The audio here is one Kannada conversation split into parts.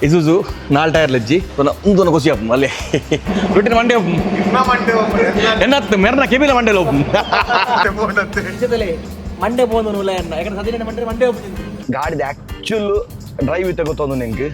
ಇಸುಜು 4 ಟೈರ್ ಲಜ್ಜಿ ಒಂದು ಖುಷಿ ಅಪ್ಪ ಅಲ್ಲಿ ರೊಟ್ಟಿನ ಮಂಡೆ ಎನ್ನತ್ತು ಮೆರ್ನ ಕೆಬಿಲ ಮಂಡೆ ಮಂಡೆ പോകുന്ന ಯಾಕಂದ್ರೆ ಸದಿನ ಮಂಡೆ ಗಾಡಿದ ಆಕ್ಚುಲ್ ಡ್ರೈವ್ ಇತ್ತ ಗೊತ್ತೊಂದು ನಿಂಗೆ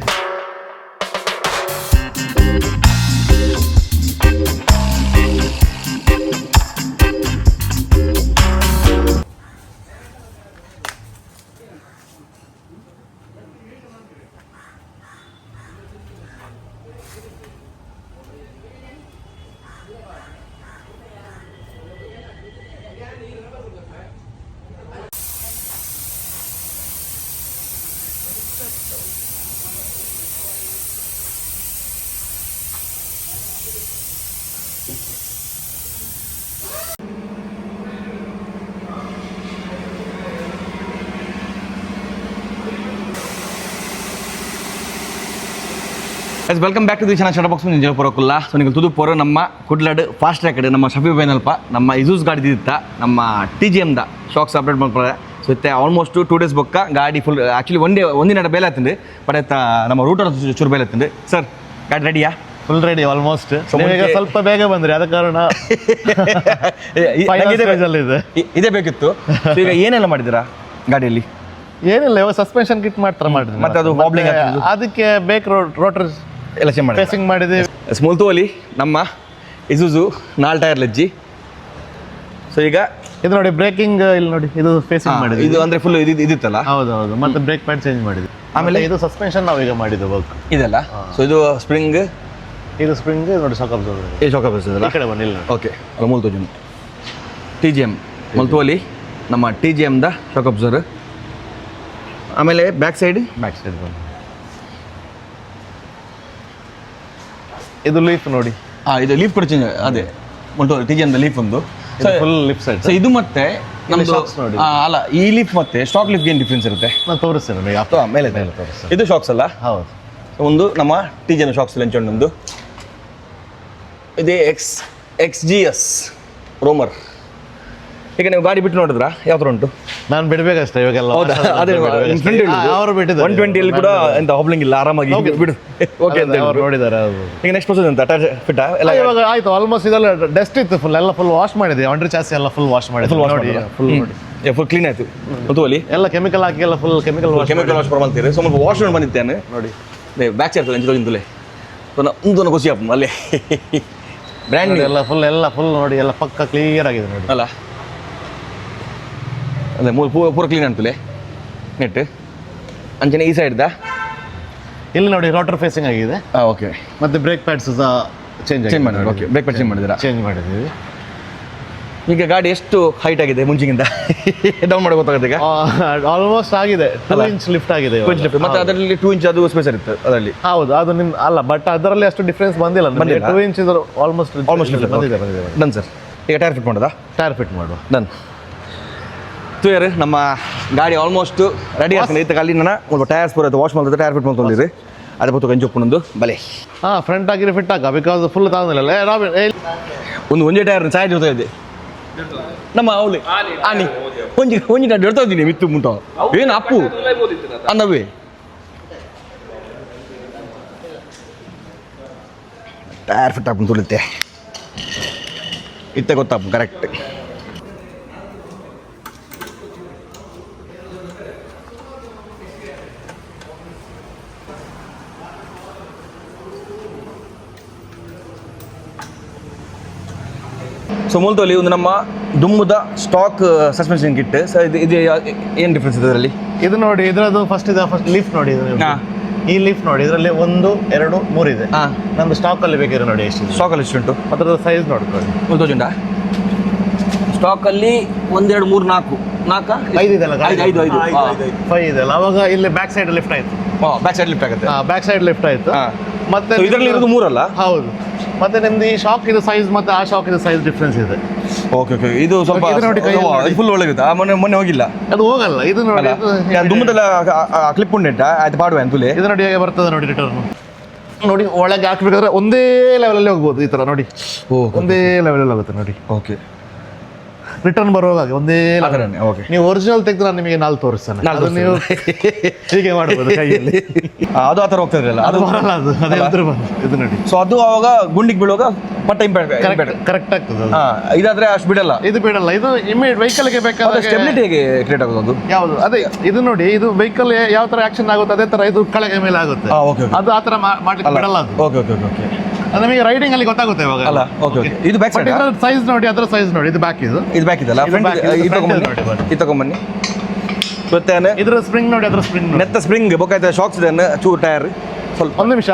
welcome back to the channel shutter box ನಿಂಜ ಪುರಕುಲ್ಲ ಸೊ ನೀವು ತುದು ಪೋರ ನಮ್ಮ ಕುಡ್ಲಾಡ್ ಫಾಸ್ಟ್ ಟ್ರ್ಯಾಕ್ ನಮ್ಮ ಶಫಿ ಬೈನಲ್ಪ ನಮ್ಮ ಇಸೂಸ್ ಗಾಡಿ ಇತ್ತ ನಮ್ಮ TGM ದ ಶಾಕ್ಸ್ ಅಪ್ಡೇಟ್ ಮಾಡ್ಕೊಳ್ಳೆ ಸೊ ಇತ್ತೆ ಆಲ್ಮೋಸ್ಟ್ 2 ಡೇಸ್ ಬೊಕ್ಕ ಗಾಡಿ ಫುಲ್ ಆ್ಯಕ್ಚುಲಿ ಒಂದಿನ ಬೇಲೆ ಆತಂದು ಬಟ್ ಆಯ್ತಾ ನಮ್ಮ ರೂಟರ್ ಚೂರು ಬೇಲೆ ಆತಂದು ಸರ್ ಗಾಡಿ ರೆಡಿಯಾ ಫುಲ್ ರೆಡಿ ಆಲ್ಮೋಸ್ಟ್ ಈಗ ಸ್ವಲ್ಪ ಬೇಗ ಬಂದ್ರಿ ಅದ ಕಾರಣ ಇದೇ ಬೇಕಿತ್ತು ಈಗ ಏನೆಲ್ಲ ಮಾಡಿದ್ದೀರಾ ಗಾಡಿಯಲ್ಲಿ ಏನಿಲ್ಲ ಇವಾಗ ಸಸ್ಪೆನ್ಷನ್ ಕಿಟ್ ಮಾಡ್ತಾರೆ ಮಾಡಿದ್ರಿ ಮತ್ತೆ ಅದು ವಾಬ್ಲಿಂಗ್ ಅದಕ್ಕೆ ಬೇಕು ರೋಟರ್ ಎಲ್ಲ ಚೇಂಜ್ ಮಾಡಿ ಫೇಸಿಂಗ್ ಮಾಡಿದ್ವಿ ಸ್ಮೂಲ್ ತೋಲಿ ನಮ್ಮ ಇಸುಜು 4 ಟೈರ್ ಲಜ್ಜಿ ಸೊ ಈಗ ಇದು ನೋಡಿ ಬ್ರೇಕಿಂಗ್ ಇಲ್ಲಿ ನೋಡಿ ಇದು ಫೇಸಿಂಗ್ ಮಾಡಿದ್ವಿ ಇದು ಅಂದ್ರೆ ಫುಲ್ ಇದಿತ್ತಲ್ಲ ಹೌದು ಮತ್ತೆ ಬ್ರೇಕ್ ಪ್ಯಾಡ್ ಚೇಂಜ್ ಮಾಡಿದ್ವಿ ಆಮೇಲೆ ಇದು ಸಸ್ಪೆನ್ಷನ್ ನಾವೀಗ ಮಾಡಿದ್ದು ವರ್ಕ್ ಇದೆಲ್ಲ ಸೊ ಇದು ಸ್ಪ್ರಿಂಗ್ ಇದು ಸ್ಪ್ರಿಂಗ್ ನೋಡಿ ಶಾಕ್ ಅಬ್ಸರ್ವರ್ ಈ ಶಾಕ್ ಅಬ್ಸರ್ವರ್ ಈ ಕಡೆ ಬನ್ನಿಲ್ಲ ಓಕೆ ಮೂಲ್ ತೋಜು TGM ಮುಲ್ತೋಲಿ ನಮ್ಮ TGM ದ ಶಾಕ್ ಅಬ್ಸರ್ವರ್ ಆಮೇಲೆ ಬ್ಯಾಕ್ ಸೈಡ್ ಬನ್ನಿ ಇದು ಲೀಫ್ ನೋಡಿ ಇದು ಲೀಫ್ ಕೂಡ ಚೇಂಜ್ ಅದೇ ಉಂಟು TGM ದ ಲೀಫ್ ಒಂದು ಫುಲ್ ಲಿಫ್ಟ್ ಸೈಡ್ ಸೊ ಇದು ಮತ್ತೆ ನಮ್ದು shocks ನೋಡಿ. ಅಲ್ಲ ಈ ಲೀಫ್ ಮತ್ತೆ ಸ್ಟಾಕ್ ಲೀಫ್ ಏನು ಡಿಫ್ರೆನ್ಸ್ ಇರುತ್ತೆ ನಾನು ತೋರಿಸ್ತೇನೆ ನಿಮಗೆ ಮೇಲೆ ತೋರಿಸ್ತೇನೆ ಇದು ಶಾಕ್ಸ್ ಅಲ್ಲ ಹೌದು ಒಂದು ನಮ್ಮ TGM ಶಾಕ್ಸ್ ಲೆಂಚ್ ಒಂದು ಇದೇ XGS ರೋಮರ್ ಈಗ ನೀವು ಗಾಡಿ ಬಿಟ್ಟು ನೋಡಿದ್ರಾ ಯಾವ ಥರ ಉಂಟು ನಾನು ಬಿಡ್ಬೇಕಷ್ಟೇ ಇವಾಗೆಲ್ಲ ಹೌದಾ ಅದೇ ಅವರು ಬಿಟ್ಟಿದ್ದಾರೆ 120 ಅಲ್ಲಿ ಕೂಡ ಎಂತ ಹಾಬ್ಲಿಂಗ್ ಇಲ್ಲ ಆರಾಮಾಗಿ ಬಿಡು ಓಕೆ ಅಂತ ಅವ್ರು ನೋಡಿದ್ದಾರೆ ಈಗ ನೆಕ್ಸ್ಟ್ ಪ್ರೊಸೆಸ್ ಅಂತ ಟೈರ್ ಫಿಟ್ ಎಲ್ಲ ಇವಾಗ ಆಯ್ತು ಆಲ್ಮೋಸ್ಟ್ ಇದೆಲ್ಲ ಡಸ್ಟ್ ಇತ್ತು ಫುಲ್ ವಾಶ್ ಮಾಡಿದೆ ಅಂಡರ್ ಚಾಸಿ ಎಲ್ಲ ಫುಲ್ ವಾಶ್ ಮಾಡಿದೆ ನೋಡಿ ಫುಲ್ ಕ್ಲೀನ್ ಆಯ್ತು ಗೊತ್ತುವಲ್ಲಿ ಎಲ್ಲ ಕೆಮಿಕಲ್ ಹಾಕಿ ಎಲ್ಲ ಫುಲ್ ಕೆಮಿಕಲ್ ವಾಶ್ ಬರ್ಬಂತೀರಿ ಸೊ ಸ್ವಲ್ಪ ವಾಶ್ ಮಾಡಿ ಬಂದಿದ್ದೇನೆ ನೋಡಿ ಬ್ಯಾಕ್ ಚೇರ್ ಎಂಚು ತೋಗಿಂತಲೇ ಒಂದು ಖುಷಿ ಅಪ್ಪ ಅಲ್ಲಿ ಬ್ರ್ಯಾಂಡ್ ಎಲ್ಲ ಫುಲ್ ನೋಡಿ ಎಲ್ಲ ಪಕ್ಕ ಕ್ಲಿಯರ್ ಆಗಿದೆ ನೋಡಿ ಅಲ್ಲ ಅದೇ ಪೂರ ಕ್ಲೀನ್ ಅಂತಲೇ ನೆಟ್ ಅಂಚನೆ ಈ ಸೈಡ್ದ ಇಲ್ಲಿ ನೋಡಿ ರೋಟರ್ ಫೇಸಿಂಗ್ ಆಗಿದೆ ಓಕೆ ಮತ್ತೆ ಬ್ರೇಕ್ ಪ್ಯಾಡ್ಸ್ ಸಹ ಚೇಂಜ್ ಮಾಡಿದ್ರು ಓಕೆ ಬ್ರೇಕ್ ಪ್ಯಾಡ್ ಚೇಂಜ್ ಮಾಡಿದ್ದೀರಾ ಚೇಂಜ್ ಮಾಡಿದ್ದೀವಿ ಈಗ ಗಾಡಿ ಎಷ್ಟು ಹೈಟ್ ಆಗಿದೆ ಮುಂಚಿಗಿಂತ ಡೌನ್ ಮಾಡಿ ಗೊತ್ತಾಗುತ್ತೆ ಈಗ ಆಲ್ಮೋಸ್ಟ್ ಆಗಿದೆ 2 ಇಂಚ್ ಲಿಫ್ಟ್ ಆಗಿದೆ ಮತ್ತೆ ಅದರಲ್ಲಿ 2 ಇಂಚ್ ಅದು ಸ್ಪೇಸ್ ಇರುತ್ತೆ ಅದರಲ್ಲಿ ಹೌದು ಅದು ನಿಮ್ ಅಲ್ಲ ಬಟ್ ಅದರಲ್ಲಿ ಅಷ್ಟು ಡಿಫ್ರೆನ್ಸ್ ಬಂದಿಲ್ಲ 2 ಇಂಚ್ ಆಲ್ಮೋಸ್ಟ್ ಬಂದಿದೆ ಡನ್ ಸರ್ ಈಗ ಟೈರ್ ಫಿಟ್ ಮಾಡೋದಾ ಟೈರ್ ಫಿಟ್ ಮಾಡುವ ಡನ್ ತುಯರ್ ನಮ್ಮ ಗಾಡಿ ಆಲ್ಮೋಸ್ಟ್ ರೆಡಿ ಆಗ್ತದೆ ಇತ್ತ ಅಲ್ಲಿ ನಾನು ಸ್ವಲ್ಪ ಟೈರ್ಸ್ ಬರುತ್ತೆ ವಾಶ್ ಮಾಡಿದ್ರೆ ಟೈರ್ ಫಿಟ್ ಮಾಡ್ಕೊಂಡಿರಿ ಅದೇ ಬತ್ತು ಗಂಜಿ ಒಪ್ಪನೊಂದು ಬಲೆ ಫ್ರಂಟ್ ಆಗಿರಿ ಫಿಟ್ ಹಾಕ ಬಿಕಾಸ್ ಫುಲ್ ತಾಂದಿಲ್ಲ ಒಂದೇ ಟೈರ್ ಚಾಯ್ ಜೊತೆ ಇದೆ ನಮ್ಮ ಅವಳಿ ಆನಿ ಒಂಜಿ ಟೈರ್ ಎಡ್ತಾ ಇದ್ದೀನಿ ಮಿತ್ತು ಮುಂಟ ಏನು ಅಪ್ಪು ಅಂದವೇ ಟೈರ್ ಫಿಟ್ ಹಾಕೊಂಡು ತುಳಿತೆ ಇತ್ತೆ ಗೊತ್ತಪ್ಪ ಕರೆಕ್ಟ್ ಸೊ ಮೂಲದಲ್ಲಿ ಒಂದು ನಮ್ಮ ದುಮ್ಮದ ಸ್ಟಾಕ್ ಸಸ್ಪೆನ್ಷನ್ ಕಿಟ್ ಸೊ ಇದು ಏನು ಡಿಫ್ರೆನ್ಸ್ ಇದೆ ಅದರಲ್ಲಿ ಇದು ನೋಡಿ ಇದರದ್ದು ಫಸ್ಟ್ ಲೀಫ್ ನೋಡಿ ಈ ಲೀಫ್ ನೋಡಿ ಇದರಲ್ಲಿ 1 2 3 ಇದೆ ನಮ್ದು ಸ್ಟಾಕ್ ಅಲ್ಲಿ ಬೇಕಿದ್ರೆ ನೋಡಿ ಎಷ್ಟು ಸ್ಟಾಕಲ್ಲಿ ಎಷ್ಟು ಉಂಟು ಅದರ ಸೈಜ್ ನೋಡ್ಕೊಳ್ಳಿ ಮುಲ್ತೋಜುಂಡ ಸ್ಟಾಕಲ್ಲಿ 1 2 3 4 5 ಇದೆಲ್ಲ 5 ಇದೆಲ್ಲ ಅವಾಗ ಇಲ್ಲಿ ಬ್ಯಾಕ್ ಸೈಡ್ ಲಿಫ್ಟ್ ಆಯ್ತು ಬ್ಯಾಕ್ ಸೈಡ್ ಲಿಫ್ಟ್ ಆಗುತ್ತೆ ಬ್ಯಾಕ್ ಸೈಡ್ ಲಿಫ್ಟ್ ಆಯ್ತು ಮತ್ತೆ ಇದರಲ್ಲಿ ಇರೋದು 3 ಅಲ್ಲ ಹೌದು ಮತ್ತೆ ನಿಮ್ದು ಈ ಶಾಕ್ ಇದು ಸೈಜ್ ಮತ್ತೆ ಆ ಶಾಕ್ ಇದು ಸೈಜ್ ಡಿಫ್ರೆನ್ಸ್ ಇದೆ ಓಕೆ ಇದು ಸ್ವಲ್ಪ ಫುಲ್ ಒಳಗಿದೆ ಮೊನ್ನೆ ಹೋಗಿಲ್ಲ ಅದು ಹೋಗಲ್ಲ ಇದು ನೋಡಿ ದುಮ್ಮದೆಲ್ಲ ಕ್ಲಿಪ್ ಉಂಟು ಆಯ್ತು ಪಾಡುವೆ ಅಂತಲೇ ಇದು ನೋಡಿ ಹೇಗೆ ಬರ್ತದೆ ನೋಡಿ ರಿಟರ್ನ್ ನೋಡಿ ಒಳಗೆ ಹಾಕ್ಬೇಕಾದ್ರೆ ಒಂದೇ ಲೆವೆಲಲ್ಲಿ ಹೋಗ್ಬೋದು ಈ ತರ ನೋಡಿ ಒಂದೇ ಲೆವೆಲಲ್ಲಿ ಹೋಗುತ್ತೆ ನೋಡಿ ಓಕೆ ರಿಟರ್ನ್ ಬರುವಾಗ ಒಂದೇ ಓಕೆ. ನೀವು ಒರಿಜಿನಲ್ ತೆಗೆದು ನಾನು ನಿಮಗೆ ನಾಲ್ಕು ತೋರಿಸ್ತೇನೆ, ಅದು ನೀವು ಹೀಗೆ ಮಾಡ್ಬೋದು ಕೈಯಲ್ಲಿ. ಅದು ಆ ಥರ ಹೋಗ್ತಾ ಇರಲಿಲ್ಲ, ಅದು ಬರಲ್ಲ, ಅದು ಅದೇ ಉದ್ರ ಬರಲ್ಲ. ಇದು ನೋಡಿ. ಸೊ ಅದು ಅವಾಗ ಗುಂಡಿಗೆ ಬೀಳುವಾಗ ಪಟ್ಟ ಇಂಪ್ಯಾಕ್ಟ್ ಕರೆಕ್ಟ್ ಆಗ್ತದೆ ಅದು. ಇದಾದ್ರೆ ಅಷ್ಟು ಬಿಡಲ್ಲ, ಇದು ಬಿಡಲ್ಲ. ಇದು ಇಮಿಡಿಯೇಟ್ ವೆಹಿಕಲ್ಗೆ ಬೇಕಾದ ಸ್ಟೆಬಿಲಿಟಿ ಹೇಗೆ ಕ್ರಿಯೇಟ್ ಆಗೋದು ಅದು? ಯಾವುದು ಅದೇ ಇದು ನೋಡಿ, ಇದು ವೆಹಿಕಲ್ ಯಾವ ತರ ಆಕ್ಷನ್ ಆಗುತ್ತೆ ಅದೇ ತರ ಇದು ಕೆಳಗೆ ಮೇಲೆ ಆಗುತ್ತೆ. ಅದು ಆ ತರ ಮಾಡ್ಲಿಕ್ಕೆ ಬಿಡಲ್ಲ ಅದು. Okay okay okay. ಅದು ನಮಗೆ ರೈಡಿಂಗ್ ಅಲ್ಲಿ ಗೊತ್ತಾಗುತ್ತೆ ಇವಾಗ. ಅಲ್ಲ ಓಕೆ ಓಕೆ. ಇದು ಬ್ಯಾಕ್ ಸೈಡ್, ಇದರ ಸೈಜ್ ನೋಡಿ, ಅದರ ಸೈಜ್ ನೋಡಿ. ಇದು ಬ್ಯಾಕ್, ಇದು ಬ್ಯಾಕ್ ಇದಲ್ಲ, ಇದು back, ಇದು front ಇದು ತಗೊಂಬನ್ನಿ. ಗೊತ್ತೇನೆ ಇದರ ಸ್ಪ್ರಿಂಗ್ ನೋಡಿ, ಅದರ ಸ್ಪ್ರಿಂಗ್ ನೋಡಿ. ನೆತ್ತ ಸ್ಪ್ರಿಂಗ್ ಬೇಕಾಯ್ತು, ಶಾಕ್ಸ್ ಇದೆ, ಚೂರು ಟೈರ್ ಸ್ವಲ್ಪ. ಒಂದು ನಿಮಿಷ,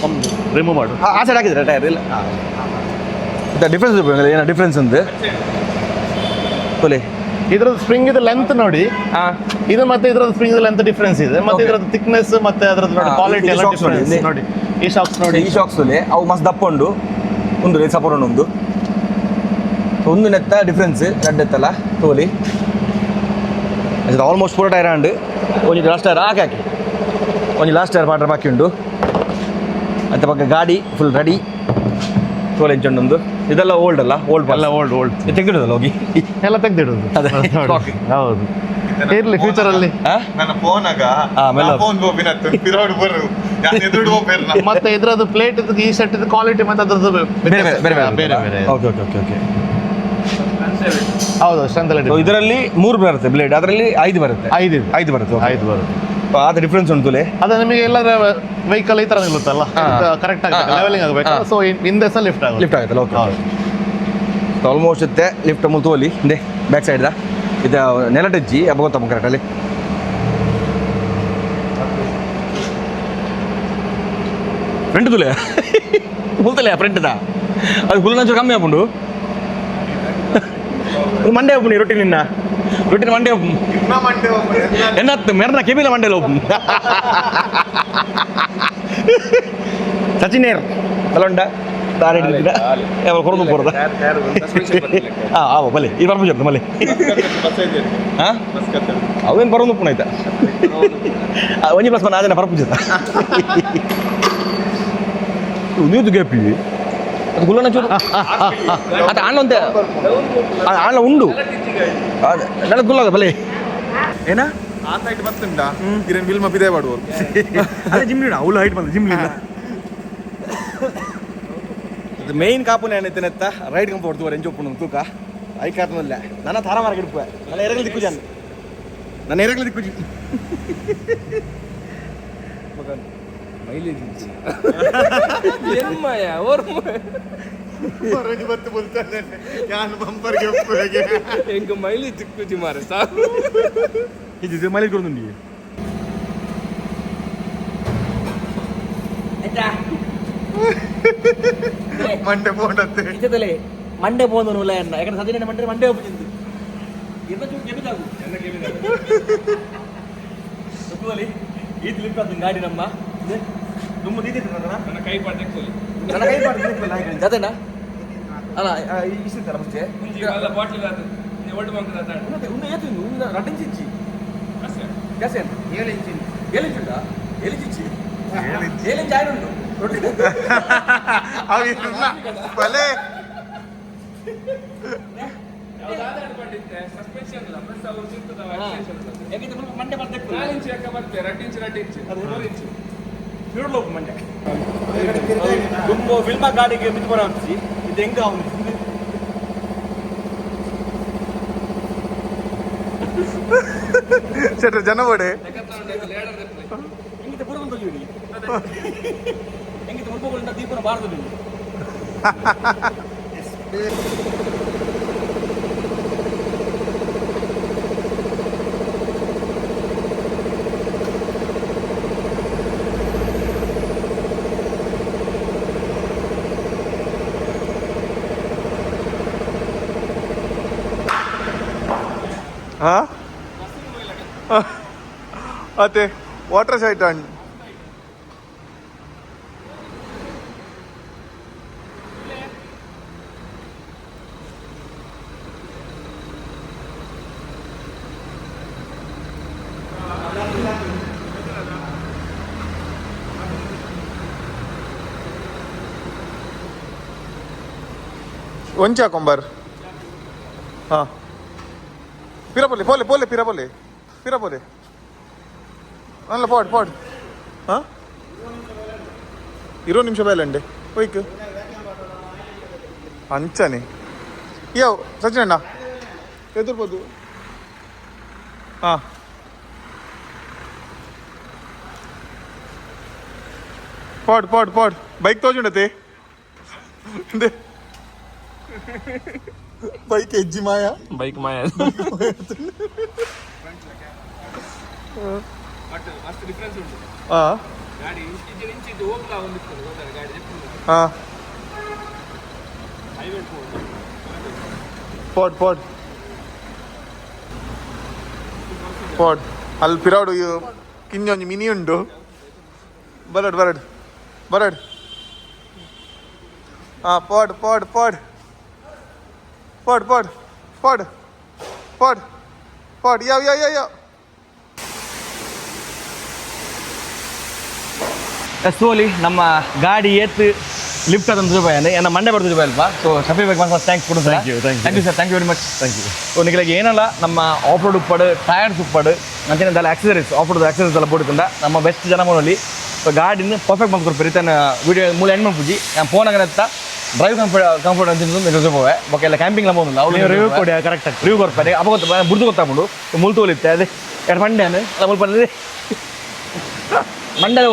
ಒಂದು ರಿಮೂವ್ ಮಾಡು. ಆ ಸೈಡ್ ಹಾಕಿದ್ರೆ ಟೈರ್ ಇಲ್ಲ. ಡಿಫ್ರೆನ್ಸ್ ಏನೋ ಡಿಫ್ರೆನ್ಸ್ ಅಂತ ತೊಲೆ. ಇದ್ರದ್ದು ಸ್ಪ್ರಿಂಗ್ ಇದು ಲೆಂತ್ ನೋಡಿ, ಇದು ಮತ್ತೆ ಇದ್ರದ್ದು ಸ್ಪ್ರಿಂಗ್ ಲೆಂತ್ ಡಿಫ್ರೆನ್ಸ್ ಇದೆ, ಮತ್ತೆ ಇದ್ರದ್ದು ಥಿಕ್ನೆಸ್ ಮತ್ತೆ ಅದ್ರದ್ದು ನೋಡಿ ಕ್ವಾಲಿಟಿ ಎಲ್ಲ ಡಿಫರೆನ್ಸ್ ನೋಡಿ. ಈ ಶಾಕ್ಸ್ ನೋಡಿ, ಈ ಶಾಕ್ಸ್ ಅವು ಮಸ್ತ್ ದಪ್ಪ ಉಂಡು, ಒಂದು ಸಪೋರ್ಟ್ ಒಂದು ಒಂದು ನೆತ್ತ ಡಿಫ್ರೆನ್ಸ್ ಎರಡು ಎತ್ತಲ್ಲ ತೋಲಿ. ಅದು ಆಲ್ಮೋಸ್ಟ್ ಪೂರ ಟೈರ್ ಅಂಡು ಒಂಜಿ ಲಾಸ್ಟ್ ಟೈರ್ ಹಾಕಿ ಒಂಜಿ ಲಾಸ್ಟ್ ಟೈರ್ ಪಾಟ್ರ ಬಾಕಿ ಉಂಡು. ಅಂತ ಪಕ್ಕ ಗಾಡಿ ಫುಲ್ ರೆಡಿ ತೋಲೆ ಇಂಚೊಂದೊಂದು. ಇದೆಲ್ಲ ಓಲ್ಡ್ ಅಲ್ಲ, ಓಲ್ಡ್ ಎಲ್ಲ ಓಲ್ಡ್ ತೆಗೆದಿಡೋದಲ್ಲ ಹೋಗಿ ಎಲ್ಲ ತೆಗ್ದಿಡೋದು. ಅದೇ ಹೌದು, ಇರ್ಲಿ ಫ್ಯೂಚರ್ ಅಲ್ಲಿ. ಮತ್ತೆ ಇದ್ರದ್ದು ಪ್ಲೇಟ್ ಈ ಸೆಟ್ ಕ್ವಾಲಿಟಿ ಮತ್ತೆ ಅದ್ರದ್ದು ಬೇರೆ ಬೇರೆ. Okay okay okay okay. ಹೌದು, ಸ್ಟ್ರೆಂತ್ ಇದರಲ್ಲಿ 3 ಬರುತ್ತೆ ಬ್ಲೇಡ್, ಅದರಲ್ಲಿ 5 ಬರುತ್ತೆ. 5 ಬರುತ್ತೆ. ಅದು ಡಿಫ್ರೆನ್ಸ್ ಉಂಟುಲೆ. ಅದು ನಿಮಗೆ ಎಲ್ಲರ ವೆಹಿಕಲ್ ಈ ತರ ನಿಲ್ಲುತ್ತಲ್ಲ, ಕರೆಕ್ಟ್ ಆಗುತ್ತೆ, ಲೆವೆಲಿಂಗ್ ಆಗಬೇಕು. ಸೊ ಹಿಂದೆ ಸಹ ಲಿಫ್ಟ್ ಆಗುತ್ತಲ್ಲ. ಓಕೆ. ಆಲ್ಮೋಸ್ಟ್ ಇತ್ತೆ ಲಿಫ್ಟ್ ಮುಲ್ ತೋಲಿ ಹಿಂದೆ ಬ್ಯಾಕ್ ಸೈಡ್ ಇದು ನೆಲಟಜ್ಜಿ ಹಬ್ಬ ಗೊತ್ತಮ್ಮ ಕರೆಕ್ಟಲ್ಲಿ. ಫ್ರಂಟ್ ತುಲೆ ಮುಲ್ತಲೆ ಫ್ರಂಟ್ದ ಅದು ಫುಲ್ ನಂಚೂರು ಕಮ್ಮಿ ಆಗ್ಬಿಡು. ಮಂಡೆ ಒಪ್ಪು ರೊಟ್ಟಿ ನಿನ್ನ ರೊಟ್ಟಿನ ಮಂಡೆ ಒಪ್ಪು ಎನ್ನತ್ತು ಮೆರನ ಕೆಬಿಲ ಮಂಡೆಲ್ಲ ಒಪ್ಪು ಸಚಿನೇರ್ ಅಲ್ಲೊಂಡ ದಾರಿ ಕೊರದು ಕೊರದ ಬಲೆ ಇದು ಬರ್ಬೋದು ಮಲೆ ಹಾಂ ಅವೇನು ಬರೋದು ಪುಣ ಆಯ್ತಾ ಒಂಜಿ ಪ್ಲಸ್ ಮನ ಅದನ್ನ ಬರ್ಪುಜತ ನೀವು ಗ್ಯಾಪಿ ಅದು ಗುಲ್ಲನ ಚೂರು ಅದು ಆಣ ಅಂತ ಆಣ ಉಂಡು ನೆಲ ಗುಲ್ಲ ಬಲೆ ಏನ ಆತ ಹೈಟ್ ಬರ್ತುಂಡ ಕಿರಣ್ ಬಿಲ್ ಮಪ್ಪಿದೆ ಮಾಡುವ ಅದೇ ಜಿಮ್ ನೀಡ ಅವಳು ಹೈಟ್ ಬಂದು ಜಿಮ್ ಇಲ್ಲ. ಅದು ಮೇಯ್ನ್ ಕಾಪುನ ಏನೈತೆನೆತ್ತ ರೈಡ್ ಕಂಪ ಹೊಡ್ತು ರೆಂಜ್ ಒಪ್ಪು ತೂಕ ಐ ಕಾರ್ನಲ್ಲ ನನ್ನ ತಾರ ಮಾರ್ಗ ಇಡ್ಪುವೆ ನನ್ನ ಎರಗಲ್ ದಿಕ್ಕು ಜಾನ್ ನನ್ನ ಎರಗಲ್ ದಿಕ್ಕು ಜಿ ಮೈಲೇಜ್ ಎಮ್ಮಯ್ಯ ಓರ್ಮ ಹೊರಗೆ ಬತ್ತು ಬಲ್ತಾನೆ ಯಾನ್ ಬಂಪರ್ಗೆ ಒಪ್ಪುವೆಗೆ ಹೆಂಗ ಮೈಲೇಜ್ ದಿಕ್ಕುಜಿ ಮಾರೆ ಸಾಕು ಇದು ಮೈಲೇಜ್ ಕೊಡುಂಡಿ ಮಂಡೆ ಬೋಂಡತ್ತೆ ಇದ್ದಲೆ ಮಂಡೆ ಬೋಂದು ನೂಲ ಎನ್ನ ಯಾಕಂದ್ರೆ ಸದಿನ ಮಂಡೆ ಮಂಡೆ ಒಪ್ಪಿಂದು ಎಂತ ಚೂರು ಕೆಬಿದಾಗು ಎನ್ನ ಕೆಬಿದಾಗು ಸುತ್ತುವಲಿ ಈ ಲಿಫ್ಟ್ ಅದು ಗಾಡಿ ನಮ್ಮ ತುಂಬ ದೀದಿತ್ತು ನನ್ನ ಕೈ ಪಾಟ್ ತೆಕ್ಕೊಳ್ಳಿ ನನ್ನ ಕೈ ಪಾಟ್ ತೆಕ್ಕೊಳ್ಳಿ ಹಾಗೆ ಜತೆನಾ ಅಲ್ಲ ಇಷ್ಟಿತ್ತಲ್ಲ ಮುಂಚೆ ಅಲ್ಲ ಬಾಟ್ಲ್ ಅದು ನೀವು ಒಟ್ಟು ಬಂಕ ಅದಾಡ ಉನ್ನ ಏತು ಉನ್ನ ರಟ್ಟಿಂಗ್ ಚಿಚ್ಚಿ ಗ್ಯಾಸ್ ಏನು 7 ಇಂಚ್ 7 ಇಂಚ್ ಉಂಟಾ 7 ಇಂಚ್ 7 ಇಂಚ್ ಆಯ್ತು ಉಂಟು ಅವಿಲ್ಲ ಬಲೆ ಮಂಡೆ ಮಂಡೆ ತುಂಬ ಫಿಲ್ಮ ಗಾಡಿಗೆ ಮಿತ್ಪರ ಹಚ್ಚಿ ಇದು ಹೆಂಗ ಅವನು ಚಟ್ರ ಜನ ಬೋಡೆ ಹೆಂಗಿತ ಪೂರ್ವ ತೆಗಿಯುಡಿ ಹೆಂಗಿತ ಮುಲ್ಪಗಳಿಂದ ದೀಪನ ಬಾರದು ಮತ್ತೆ ವಾಟರ್ ಸೈಟ್ ಅಂಡ್ ಒಂಚ ಕೊಂಬರ್ ಹಾಂ ಪಿರಪೊಲೆ ಪೋಲೆ ಪೋಲೆ ಪಿರಪೊಲೆ ಪಿರಪೊಲೆ ಅಲ್ಲ ಪಾಡ್ ಪಾಡ್ ಹಾಂ 20 ನಿಮಿಷ ಬೇಲಂಡೆ ಹೋಯ್ಕು ಅಂಚನೆ ಯಾವ ಸಚಿನಣ್ಣ ಎದುರ್ಬೋದು ಹಾಂ ಪಾಡ್ ಪಾಡ್ ಪಾಡ್ ಬೈಕ್ ತೋಜುಂಡತೆ ಬೈಕ್ ಹೆಜ್ಜಿ ಮಾಯ ಬೈಕ್ ಮಾಯ ಮಸ್ತ್ ಡಿಫ್ರೆನ್ಸ್ ಉಂಟು ಹಾಂ ಗಾಡಿ ಇಂಚಿದ್ದು ಹೋಗ್ಲಾ ಒಂದಿತ್ತು ಗಾಡಿ ಹಾಂ ಹೈವೇ ಪಾಡ್ ಪಾಡ್ ಪಾಡ್ ಅಲ್ಲಿ ಪಿರಾಡು ಕಿಂಜೊಂಜಿ ಮಿನಿ ಉಂಟು ಬರಡ್ ಬರಡ್ ಬರಡ್ ಹಾಂ ಪಾಡ್ ಪಾಡ್ ಪಾಡ್ ಪಾಡ್ ಪಾಡ್ ಪಾಡ್ ಪಾಡ್ ಪಾಡ್ ಯಾವ ಯಾವ ಯಾವ ಸೋಲಿ ನಮ್ಮ ಗಾಡಿ ಎತ್ತು ಲಿಫ್ಟ್ ಅದಂತ ರೂಪಾಯಿ ಏನ ಮಂಡೆ ಬರ್ದು ರೂಪಾಯಿ ಅಲ್ವಾ ಸೊ ಶಫಿ ಬೇಕ್ ಮಸ್ತ್ ಥ್ಯಾಂಕ್ಸ್ ಕೊಡು sir thank you sir thank you very much thank you so ನಿಮಗೆ ಏನಲ್ಲ ನಮ್ಮ ಆಫ್ ರೋಡ್ ಉಪ್ಪಡು ಟೈರ್ಸ್ ಉಪ್ಪಡು ಅಂಚೆಲ್ಲ ಆಕ್ಸಸರೀಸ್ ಆಫ್ ರೋಡ್ ಆಕ್ಸಸರೀಸ್ ಎಲ್ಲ ಪೋಡಿತುಂಡ ನಮ್ಮ ಬೆಸ್ಟ್ ಜನ ಮನಲ್ಲಿ ಸೊ ಗಾಡಿನ ಪರ್ಫೆಕ್ಟ್ ಮಾಡ್ಕೊಡ್ತೀರಿ ತನ್ನ ವಿಡಿಯೋ ಮೂಲ ಎಂಡ್ ಮಾಡ್ಪುಜಿ ನಾನು ಫೋನ್ ಆಗತ್ತ ಡ್ರೈವ್ ಕಂಫರ್ಟ್ ಅಂತ ನಿಜ ಹೋವೆ ಬೊಕ್ಕ ಎಲ್ಲ ಕ್ಯಾಂಪಿಂಗ್ ಎಲ್ಲ ಹೋಗಿಲ್ಲ ಅವ್ರು ರಿವ್ಯೂ ಕೊಡಿ ಕರೆಕ್ಟ್ ರಿವ್ಯೂ ಕೊಡ್ತಾರೆ ಅಪ್ಪ ಗೊತ್ತ ಬುಡ್ದು ಗೊತ್ತಾಗ್ಬಿಡು ಮುಳ್ತು ಹೋಲಿತ್ತೆ ಅದೇ ಎರಡು ಮಂಡೆ ಅಲ್ಲ ಮುಲ್ಪ ಮಂಡ್ಯ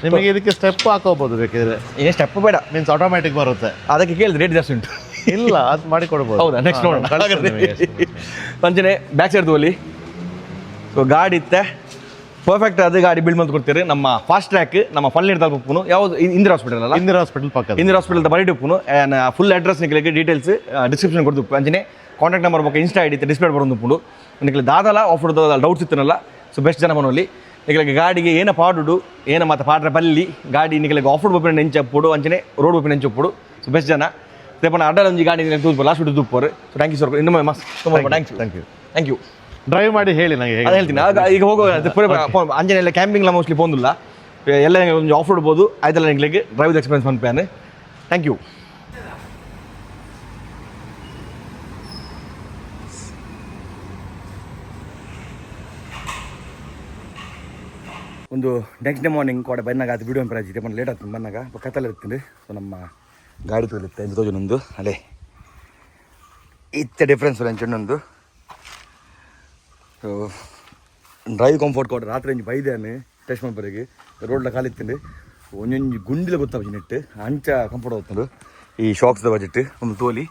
ನಿಮಗೆ ಇದಕ್ಕೆ ಸ್ಟೆಪ್ ಹಾಕೋಬಹುದು ಬೇಕಿದ್ರೆ ಏನು ಸ್ಟೆಪ್ ಬೇಡ ಮೀನ್ಸ್ ಆಟೋಮ್ಯಾಟಿಕ್ ಬರುತ್ತೆ ಅದಕ್ಕೆ ಕೇಳಿದ್ರೆ ರೇಟ್ ಜಾಸ್ತಿ ಉಂಟು ಇಲ್ಲ ಅದು ಮಾಡಿ ಕೊಡ್ಬೋದು ಹೌದಾ ನೆಕ್ಸ್ಟ್ ನೋಡೋಣ ಪಂಚನೆ ಬ್ಯಾಕ್ ಸೈಡ್ ತೋಲಿ ಸೊ ಗಾಡಿ ಇತ್ತೆ ಪರ್ಫೆಕ್ಟ್ ಅದು ಗಾಡಿ ಬಿಲ್ಡ್ ಮಾಡಿ ಕೊಡ್ತೀರಿ ನಮ್ಮ ಫಾಸ್ಟ್ ಟ್ರ್ಯಾಕ್ ನಮ್ಮ ಫಲ್ನೀರ್ ತಲುಪುನು ಯಾವುದು ಇಂದಿರಾ ಹಾಸ್ಪಿಟಲ್ ಅಲ್ಲ ಇಂದಿರಾ ಹಾಸ್ಪಿಟಲ್ ಪಕ್ಕ ಇಂದಿರಾ ಹಾಸ್ಪಿಟಲ್ ಬರೀ ಉಪ್ಪುನು ಫುಲ್ ಅಡ್ರೆಸ್ ನಿಮಗೆ ಡೀಟೇಲ್ಸ್ ಡಿಸ್ಕ್ರಿಪ್ಷನ್ ಕೊಡ್ತು ಅಂಚನೆ ಕಾಂಟ್ಯಾಕ್ಟ್ ನಂಬರ್ ಬಗ್ಗೆ ಇನ್ಸ್ಟಾ ಐಡಿ ಡಿಸ್ಪ್ಲೇ ಬರೋದು ಉಪ್ಪುಂಡು ನಿಮಗೆ ದಾದಲ ಆಫರ್ ಡೌಟ್ಸ್ ಇತ್ತನಲ್ಲ ಸೊ ಬೆಸ್ಟ್ ಜನ ಮನೋಲಿ ನಿಮಗೆ ಗಾಡಿಗೆ ಏನ ಪಾಡುಡು ಏನ ಮತ್ತು ಪಾಡ್ರೆ ಬಲ್ಲಿ ಗಾಡಿ ನಿಮಗೆ ಆಫರ್ ಬೊಪ್ಪಿನ ನೆಂಚಪ್ಪುಡು ಅಂಚನೆ ರೋಡ್ ಬೊಪ್ಪಿನ ನೆಂಚಪ್ಪುಡು ಸೊ ಬೆಸ್ಟ್ ಜನ ರೇಪನ ಅಡ್ಡಲ ಒಂಜಿ ಗಾಡಿ ತೂಪು ಲಾಸ್ಟ್ ಬಿಟ್ಟು ತೂಪೋರು ಸೊ ಥ್ಯಾಂಕ್ ಯು ಸರ್ ಇನ್ನೊಮ್ಮೆ ಮಸ್ತ್ ತುಂಬ thanks thank you thank you drive ಮಾಡಿ ಹೇಳಿ ನನಗೆ ಅದು ಹೇಳ್ತೀನಿ ಈಗ ಹೋಗೋ ಅಂಜನೆ ಎಲ್ಲ ಕ್ಯಾಂಪಿಂಗ್ಲ ಮೋಸ್ಟ್ಲಿ ಪೋಂದಿಲ್ಲ ಎಲ್ಲ ಒಂದು ಆಫ್ ರೋಡ್ಬೋದು ಆಯ್ತಲ್ಲ ನಿಮಗೆ ಡ್ರೈವ್ ಎಕ್ಸ್ಪೀರಿಯನ್ಸ್ ಪನ್ಪೇನು ಥ್ಯಾಂಕ್ ಯು ಒಂದು ನೆಕ್ಸ್ಟ್ ಡೇ ಮಾರ್ನಿಂಗ್ ಕೂಡ ಬಂದಾಗ ಅದು ವಿಡಿಯೋ ಪ್ರಾಜೆಕ್ಟ್ ಬಂದು ಲೇಟ್ ಆಗ್ತದೆ ಬಂದಾಗ ಕತ್ತಲೆ ಇರ್ತೀನಿ ಸೊ ನಮ್ಮ ಗಾಡಿ ತೋರುತ್ತೆ ಇದು ತೋಜನೊಂದು ಅಲ್ಲೇ ಇತ್ತೆ ಡಿಫ್ರೆನ್ಸ್ ಅಂಚೊಂದೊಂದು ಸೊ ಡ್ರೈವ್ ಕಂಫರ್ಟ್ ಕೊಟ್ಟು ರಾತ್ರಿ ಒಂಜಿ ಬೈದಾನೆ ಟೆಸ್ಟ್ ಮಾಡ್ಬರಿಗೆ ರೋಡ್ಲ ಕಾಲಿತ್ತಿಂಡು ಒಂದೊಂದು ಗುಂಡಿಲ ಗೊತ್ತಾಗ ನೆಟ್ಟು ಅಂಚ ಕಂಫರ್ಟ್ ಹೋಗ್ತಂಡು ಈ ಶಾಕ್ಸ್ದ ಬಜೆಟ್ ಒಂದು ತೋಲಿ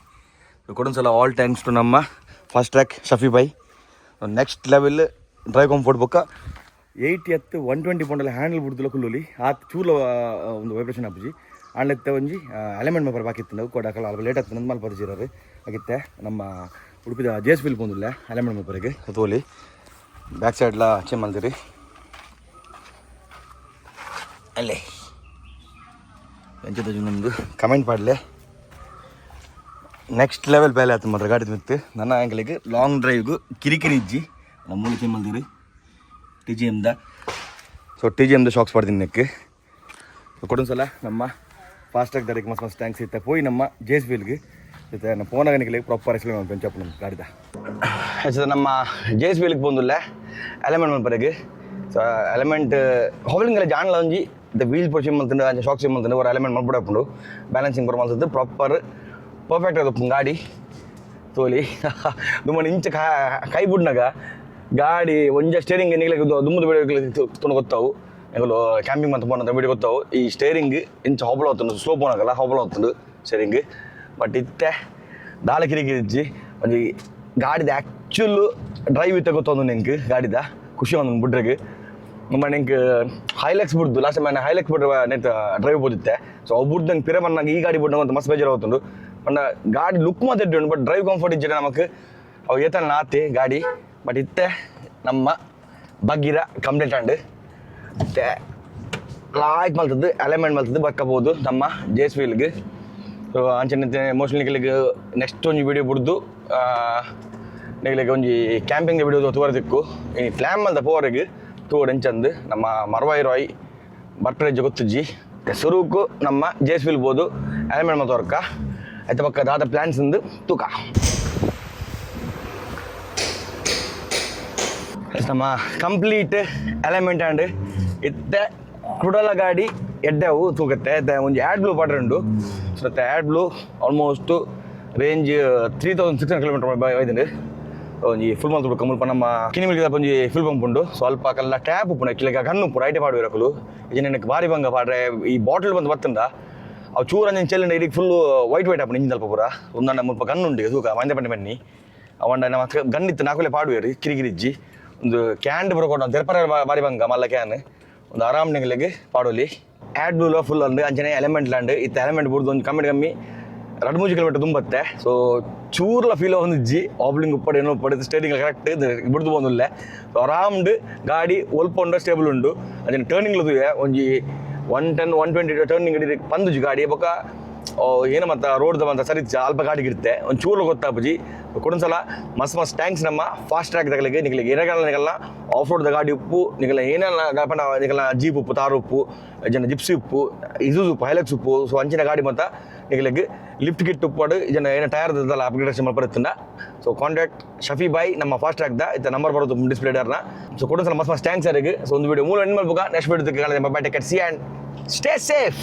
ಕೊಡೊಂದ್ಸಲ ಆಲ್ ಥ್ಯಾಂಕ್ಸ್ ಟು ನಮ್ಮ fast track Shafi by next level drive comfort ಬೊಕ್ಕ 80 120 ಪೌಂಡಲ್ಲಿ ಹ್ಯಾಂಡಲ್ ಬಿಡ್ದಿಲ್ಲ ಕುಲ್ಲುಲಿ ಆ ಚೂಲ ಒಂದು ವೈಬ್ರೇಷನ್ ಆಪುಜಿ ಆಣ್ಲೆತ್ತ ಒಂಜಿ ಎಲೆಮೆಂಟ್ ಮೇಪರ್ ಬಾಕಿತ್ತು ನಾವು ಕೊಡಕಲ್ಲ ಅಲ್ಪ ಲೇಟ್ ಆಗ್ತದೆ ನಂದು ಮಲ್ಪದಿಸಿರೋರು ಆಗಿತ್ತೆ ನಮ್ಮ ಉಡುಪಿದ ಜೇಸ್ ಫಿಲ್ ಬಂದಿಲ್ಲ ಎಲೆಮೆಂಟ್ ಮೇಪರಿಗೆ ತೋಲಿ ಬ್ಯಾಕ್ ಸೈಡ್ಲ ಚೇಂಜ್ ಮಾಡ್ತೀರಿ ಅಲ್ಲೇ ಎಂಚದ ನಮ್ಮದು ಕಮೆಂಟ್ ಮಾಡಲೆ ನೆಕ್ಸ್ಟ್ ಲೆವೆಲ್ ಬೇಲೆ ಆಯ್ತು ಮಾತ್ರ ಗಾಡಿ ಮಿತ್ತು ನನ್ನ ಆ್ಯಂಗಲಿಗೆ ಲಾಂಗ್ ಡ್ರೈವ್ಗೂ ಕಿರಿಕಿರಿ ಇಜ್ಜಿ ನಮ್ಮ ಮೂಲ ಚೇಂಜ್ ಮಾಡ್ತೀರಿ ಟಿ ಜಿ ಎಮ್ದ ಸೊ ಟಿ ಜಿ ಎಮ್ದು ಶಾಕ್ಸ್ ಪಡ್ತೀನಿ ನೆಕ್ಕೆ ಕೊಡೊಂದ್ಸಲ ನಮ್ಮ ಫಾಸ್ಟ್ರಾಗ್ ಗಾಡಿಗೆ ಮಸ್ತ್ ಮಸ್ತ್ ಥ್ಯಾಂಕ್ಸ್ ಇತ್ತೆ ಪೋಯಿ ನಮ್ಮ ಜೇಸ್ ಫೀಲ್ಗೆ ಇತ್ತೆ ನಮ್ಮ ಫೋನಾಗ ನಿಮಗೆ ಪ್ರಾಪರ್ ಎಕ್ಸ್ಪ್ಲೇನ್ ಪಂಚಪ್ಪ ನಮ್ಮ ಗಾಡಿದ ಹೆಚ್ಚು ನಮ್ಮ ಜೇಸ್ ಫೀಲ್ಗೆ ಬಂದಿಲ್ಲ ಎಲೆಮೆಂಟ್ ಮಲ್ಪರೆಗೆ ಸೊ ಎಲೆಮೆಂಟ್ ಹೊಬಲಿಂಗೆಲ್ಲ ಜಾಣ್ಲ ಒಂಜಿ ವೀಲ್ ಪೊಸಿಷನ್ ಮಲ್ತಂಡು ಅಂಚೆ ಶಾಕ್ ಸಿಮ್ ಮಲ್ತಂಡು ಅವ್ರ ಎಲೆಮೆಂಟ್ ಮಲ್ಪಡಪ್ಪುಂಡು ಬ್ಯಾಲೆನ್ಸಿಂಗ್ ಬರೋ ಮಲ್ತದ್ದು ಪ್ರಾಪರ್ ಪರ್ಫೆಕ್ಟ್ ಅದು ಗಾಡಿ ತೋಲಿ ತುಂಬ ಇಂಚ ಕೈ ಬಿಡ್ನಾಗ ಗಾಡಿ ಒಂಜ ಸ್ಟೇರಿಂಗ್ ನಿಗ್ಲಿಕ್ಕೆ ದುಮ್ಮದು ಬಿಡೋ ತೊಗೊಂಡು ಗೊತ್ತಾವು ಎಂಗಲು ಕ್ಯಾಂಪಿಂಗ್ ಮತ್ತು ಪೋನ ಬಿಡಿ ಗೊತ್ತಾವು ಈ ಸ್ಟೇರಿಂಗ್ ಇಂಚ ಹೊಬಳ ಹೊತ್ತುಂಡು ಸ್ಲೋ ಪೋನಾಗಲ್ಲ ಹೊಬಳ ಹೊತ್ತುಂಡು ಸ್ಟೇರಿಂಗ್ ಬಟ್ ಇತ್ತೆ ದಾಳ ಕಿರಿಕಿರಿಜ್ಜಿ ಒಂಜಿ ಗಾಡಿದ ಆ್ಯಕ್ಚುಲ್ ಡ್ರೈವ್ ಇತ್ತ ಗೊತ್ತೊಂದು ನಿಂಗೆ ಗಾಡಿದ ಖುಷಿ ಒಂದು ಬಿಡ್ರೆಗೆ ನಮ್ಮ ನಿಂಗೆ ಹೈಲೆಕ್ಸ್ ಬಿಡ್ದು ಲಾಸ್ಟ್ ಟೈಮ್ ಹೈಲೆಕ್ಸ್ ಬಿಡ್ರೆ ನೆಟ್ ಡ್ರೈವ್ ಬೋದಿತ್ತೆ ಸೊ ಅವು ಬಿಡ್ದು ನಂಗೆ ಪಿರ ಬಂದಾಗ ಈ ಗಾಡಿ ಬಿಡ್ದಂಗೆ ಅಂತ ಮಸ್ತ್ ಬೇಜಾರು ಹೋಗ್ತುಂಡು ಪಂಡ ಗಾಡಿ ಲುಕ್ ಮಾತ್ರ ಇಟ್ಟು ಬಟ್ ಡ್ರೈವ್ ಕಂಫರ್ಟ್ ಇಜ್ಜೆ ನಮಗೆ ಅವು ಏತನ ನಾತಿ ಗಾಡಿ ಬಟ್ ಇತ್ತೆ ನಮ್ಮ ಬಗ್ಗಿರ ಕಂಪ್ಲೀಟ್ ಆಂಡ್ ಮತ್ತೆ ಲಾಯ್ಕ್ ಮಲ್ತದ್ದು ಎಲೆಮೆಂಟ್ ಮಲ್ತದ್ದು ಬರ್ಕೋಬೋದು ನಮ್ಮ ಜೇಸ್ ವೀಲ್ಗೆ ಸೊ ಅಂಚೆ ಮೋಸ್ಟ್ಲಿ ನಿಮಗೆ ನೆಕ್ಸ್ಟ್ ಒಂದು ವಿಡಿಯೋ ಬಿಡ್ದು ನಿಮಗೆ ಒಂಜಿ ಕ್ಯಾಂಪಿಂಗ್ ವಿಡಿಯೋ ತೋರದಿಕ್ಕು ಈ ಪ್ಲ್ಯಾನ್ ಮಲ್ದ ಪೋವರೆಗೆ ತೋಡ್ ಎಂಚಂದು ನಮ್ಮ ಮರ್ವಾಯಿ ರಾಯ್ ಬರ್ಪ್ರೇಜ್ ಗೊತ್ತುಜ್ಜಿ ಸುರುಕು ನಮ್ಮ ಜೇಸ್ ವೀಲ್ ಬೋದು ಎಲೆಮೆಂಟ್ ಮತ್ತು ವರ್ಕ ಆಯ್ತು ಪಕ್ಕ ದಾದ ಪ್ಲ್ಯಾನ್ಸ್ ತೂಕ ನಮ್ಮ ಕಂಪ್ಲೀಟ್ ಎಲಿಮೆಂಟ್ ಆ್ಯಂಡ್ ಇತ್ತೆ ಕುಡಲ ಗಾಡಿ ಎಡ್ಡೆವು ತೂಕತ್ತೆ ಒಂದು ಆ್ಯಡ್ ಬ್ಲೂ ಪಾಡ್ರೆ ಉಂಡು so AdBlue almost range 3600 kilometre ಒಯ್ದಂಡು ಒಂಜಿ ಫುಲ್ ಮಂತ್ ಮುಲ್ಪ ನಮ್ಮ ಕಿನಿಮಿಲಿದ ಒಂಜಿ ಫುಲ್ ಪಂಪ್ ಉಂಡು ಸ್ವಲ್ಪ ಕಲ್ಲ ಟ್ಯಾಪ್ ಉಪ್ಪುನ ಕಿಲಕ ಗನ್ನು ಉಪ್ಪು ರೈಟೆ ಪಾಡುವಿರಕಲು ಇದು ನನಗೆ ಭಾರಿ ಭಂಗ ಪಾಡ್ರೆ ಈ ಬಾಟಲ್ ಬಂದು ಬತ್ತಂದ ಅವು ಚೂರ ಅಂಜನ್ ಚೆಲ್ಲಿಂಡ ಇದಕ್ಕೆ ಫುಲ್ ವೈಟ್ ಆಪು ಇಂಜಿನ್ ಅಲ್ಪ ಪೂರ ಒಂದಣ್ಣ ಮುಲ್ಪ ಗನ್ನು ಉಂಡು ತೂಕ ಮಂದೆ ಪಂಡೆ ಬನ್ನಿ ಅವಂಡ ನಮ್ಮ ಗನ್ನಿತ್ತು ನಾಲ್ಕಲೆ ಪಾಡುವೇರು ಕಿರಿಗಿರಿಜ್ಜಿ ಒಂದು ಕ್ಯಾಂಡ್ ಬರೋಕೊಂಡು ಒಂದು ತೆರಪರ ಭಾರಿ ಭಂಗ ಮಲ್ಲ ಕ್ಯಾನ್ ಒಂದು ಆರಾಮ್ ನಿಂಗಳಿಗೆ ಪಾಡೋಲಿ ಆ್ಯಡ್ ಬ್ಲೂಲ ಫುಲ್ ಅಂದು ಅಂಚನೆ ಎಲಿಮೆಂಟ್ ಲ್ಯಾಂಡ್ ಇತ್ತು ಎಲಿಮೆಂಟ್ ಬಿಡ್ದು ಒಂದು ಕಮ್ಮಿ 2-3 ಕಿಲೋಮೀಟರ್ ತುಂಬತ್ತೆ ಸೊ ಚೂರ್ಲ ಫೀಲ್ ಒಂದಿಜ್ಜಿ ಆಬ್ಲಿಂಗ್ ಉಪ್ಪಡು ಏನೋ ಉಪ್ಪಡು ಸ್ಟೇರಿಂಗ್ ಕರೆಕ್ಟ್ ಬಿಡ್ದು ಬಂದಿಲ್ಲ ಸೊ ಆರಾಮ್ಡ್ ಗಾಡಿ ಒಲ್ಪೊಂಡ ಸ್ಟೇಬಲ್ ಉಂಡು ಅದನ್ನು ಟರ್ನಿಂಗ್ಲು ಒಂಜಿ 110-120 ಟರ್ನಿಂಗ್ ಪಂದುಜಿ ಗಾಡಿ ಬೊಕ್ಕ ಏನು ಮತ್ತು ರೋಡ್ದ ಅಂತ ಸರಿ ಅಲ್ಪ ಗಾಡಿ ಇರುತ್ತೆ ಒಂದು ಚೂರ್ಲು ಗೊತ್ತಾಪುಜಿ ಕೊಡೊಂದ್ಸಲ ಮಸ್ತ್ ಟ್ಯಾಂಕ್ಸ್ ನಮ್ಮ ಫಾಸ್ಟ್ ಟ್ರ್ಯಾಕ್ ತಗಲಿಗೆ ನಿಗಲಿಗೆ ನಿಗಲ್ಲ ಆಫ್ ರೋಡ್ದ ಗಾಡಿ ಉಪ್ಪು ನಿಗಲ ಏನೆಲ್ಲ ಗಪನ ನಿಗಲ ಜೀಪ್ ಉಪ್ಪು ತಾರು ಉಪ್ಪು ಜನ ಜಿಪ್ಸಿ ಉಪ್ಪು ಇಸೂಸ್ ಉಪ್ಪು ಹೈಲಕ್ಸ್ ಉಪ್ಪು ಸೊ ಅಂಚಿನ ಗಾಡಿ ಮತ್ತು ನಿಗಲಿಗೆ ಲಿಫ್ಟ್ ಕಿಟ್ ಉಪ್ಪಡು ಜನ ಏನೋ ಟೈರ್ ಇದ್ದಲ್ಲ ಅಪ್ಗ್ರೇಡೇಷನ್ ಮಾಡ್ಬರುತ್ತಂಡ ಸೊ ಕಾಂಟ್ಯಾಕ್ಟ್ ಶಫಿ ಬಾಯ್ ನಮ್ಮ ಫಾಸ್ಟ್ ಟ್ರ್ಯಾಕ್ದ ಇತ್ತ ನಂಬರ್ ಬರೋದು ಡಿಸ್ಪ್ಲೇ ಡರ್ನ ಸೊ ಕೊಡೊಂದ್ಸಲ ಮಸ್ತ್ ಟ್ಯಾಂಕ್ಸ್ ಯಾರಿಗೆ ಸೊ ಒಂದು ವಿಡಿಯೋ ಮೂಲ ಎಂಡ್ ಮಾಡ್ಬೇಕಾ ನೆಕ್ಸ್ಟ್ ವಿಡಿಯೋದಕ್ಕೆ bye take care see and stay safe